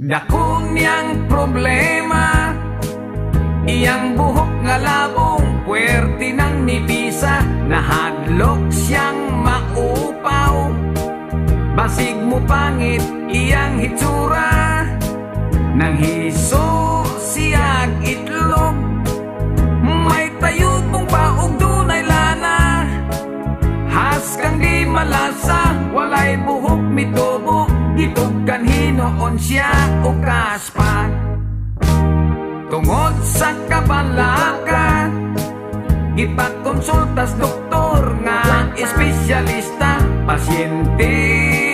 Dako niyang problema, iyang buhok nga labong, puwerte ng nipisa, nahadlok siyang maupaw. Basig mo pangit iyang hitsura, nang hiso siyag itlog. May tayog mong baog dunay lana, has kang di malasa, walay buhok mitubo, gitog kan hinoon siya o kaspa. Tungod sa kabalaka, ipagkonsultas doktor nga espesyalista, pasyente